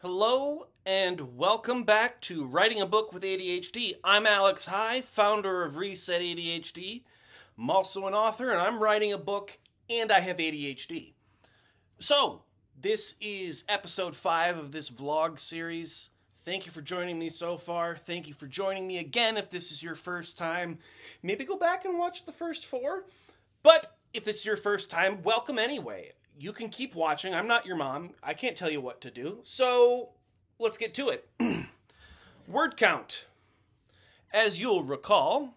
Hello and welcome back to Writing a Book with ADHD. I'm Alex High, founder of Reset ADHD. I'm also an author and I'm writing a book and I have ADHD. So, this is episode 5 of this vlog series. Thank you for joining me so far. Thank you for joining me again if this is your first time. Maybe go back and watch the first 4. But if this is your first time, welcome anyway. You can keep watching. I'm not your mom. I can't tell you what to do. So, let's get to it. Word count. As you'll recall,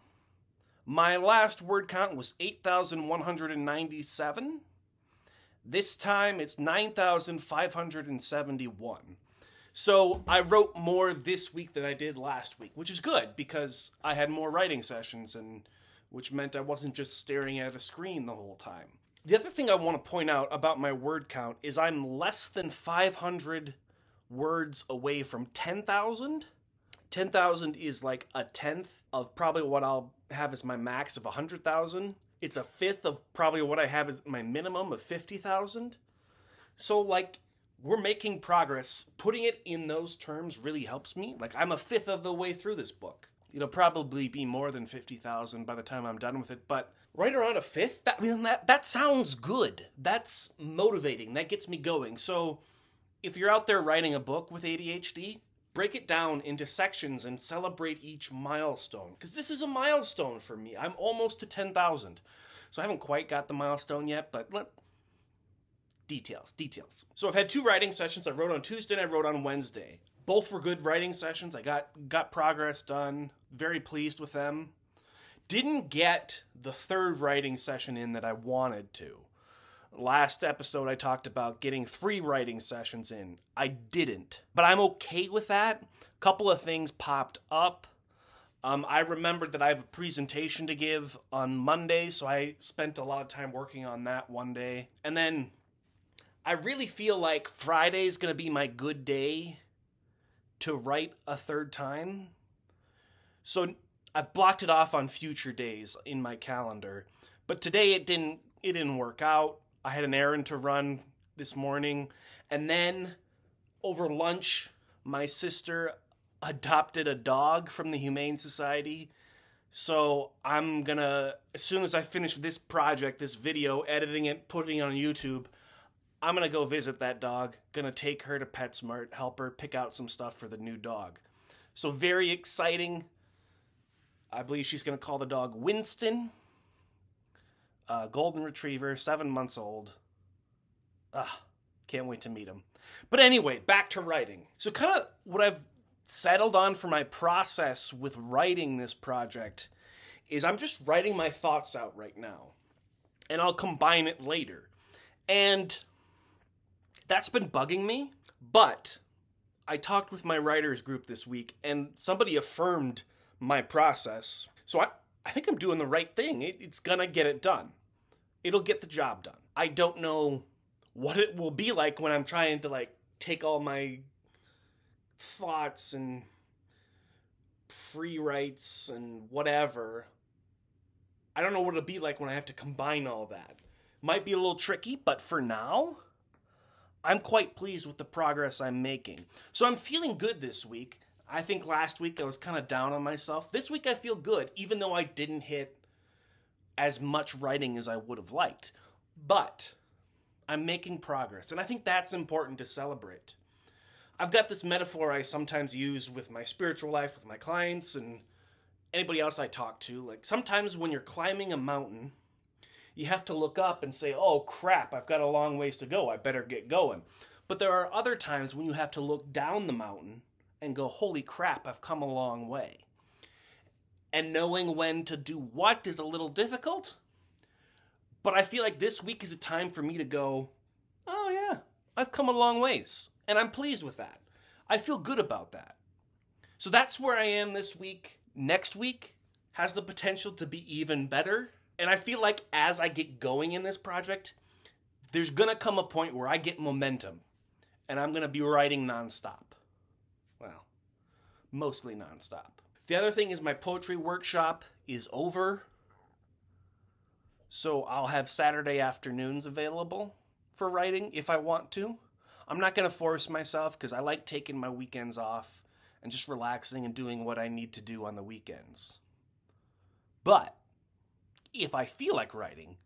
my last word count was 8,197. This time it's 9,571. So, I wrote more this week than I did last week, which is good because I had more writing sessions, and which meant I wasn't just staring at a screen the whole time. The other thing I want to point out about my word count is I'm less than 500 words away from 10,000. 10,000 is like a tenth of probably what I'll have as my max of 100,000. It's a fifth of probably what I have as my minimum of 50,000. So like, we're making progress. Putting it in those terms really helps me. Like, I'm a fifth of the way through this book. It'll probably be more than 50,000 by the time I'm done with it, but right around a fifth, that sounds good. That's motivating. That gets me going. So if you're out there writing a book with ADHD, break it down into sections and celebrate each milestone. Because this is a milestone for me. I'm almost to 10,000. So I haven't quite got the milestone yet, but details. So I've had 2 writing sessions. I wrote on Tuesday and I wrote on Wednesday. Both were good writing sessions. I got progress done. Very pleased with them. Didn't get the 3rd writing session in that I wanted to. Last episode I talked about getting 3 writing sessions in. I didn't. But I'm okay with that. A couple of things popped up. I remembered that I have a presentation to give on Monday, so I spent a lot of time working on that one day. And then I really feel like Friday is going to be my good day to write a 3rd time. So I've blocked it off on future days in my calendar. But today it didn't work out. I had an errand to run this morning. And then over lunch, my sister adopted a dog from the Humane Society. So I'm gonna, as soon as I finish this project, this video, editing it, putting it on YouTube, I'm gonna go visit that dog. Gonna take her to PetSmart, help her pick out some stuff for the new dog. So very exciting. I believe she's gonna call the dog Winston. Golden Retriever, 7 months old. Can't wait to meet him. But anyway, back to writing. So kind of what I've settled on for my process with writing this project is I'm just writing my thoughts out right now. And I'll combine it later. And that's been bugging me, but I talked with my writers group this week and somebody affirmed my process. So I think I'm doing the right thing. It's gonna get it done. It'll get the job done. I don't know what it will be like when I'm trying to take all my thoughts and free writes and whatever. I don't know what it'll be like when I have to combine all that. Might be a little tricky, but for now, I'm quite pleased with the progress I'm making. So I'm feeling good this week. I think last week I was kind of down on myself. This week I feel good, even though I didn't hit as much writing as I would have liked. But I'm making progress, and I think that's important to celebrate. I've got this metaphor I sometimes use with my spiritual life, with my clients, and anybody else I talk to. Like, sometimes when you're climbing a mountain, you have to look up and say, oh crap, I've got a long ways to go, I better get going. But there are other times when you have to look down the mountain and go, holy crap, I've come a long way. And knowing when to do what is a little difficult, but I feel like this week is a time for me to go, oh yeah, I've come a long ways, and I'm pleased with that. I feel good about that. So that's where I am this week. Next week has the potential to be even better. And I feel like as I get going in this project, there's going to come a point where I get momentum and I'm going to be writing nonstop. Well, mostly nonstop. The other thing is my poetry workshop is over. So I'll have Saturday afternoons available for writing if I want to. I'm not going to force myself because I like taking my weekends off and just relaxing and doing what I need to do on the weekends. But if I feel like writing,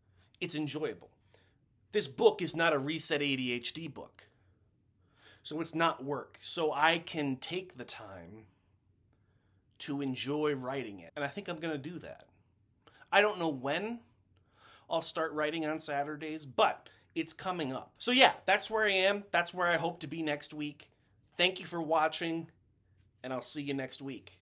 it's enjoyable. This book is not a Reset ADHD book. So it's not work. So I can take the time to enjoy writing it. And I think I'm going to do that. I don't know when I'll start writing on Saturdays, but it's coming up. So yeah, that's where I am. That's where I hope to be next week. Thank you for watching, and I'll see you next week.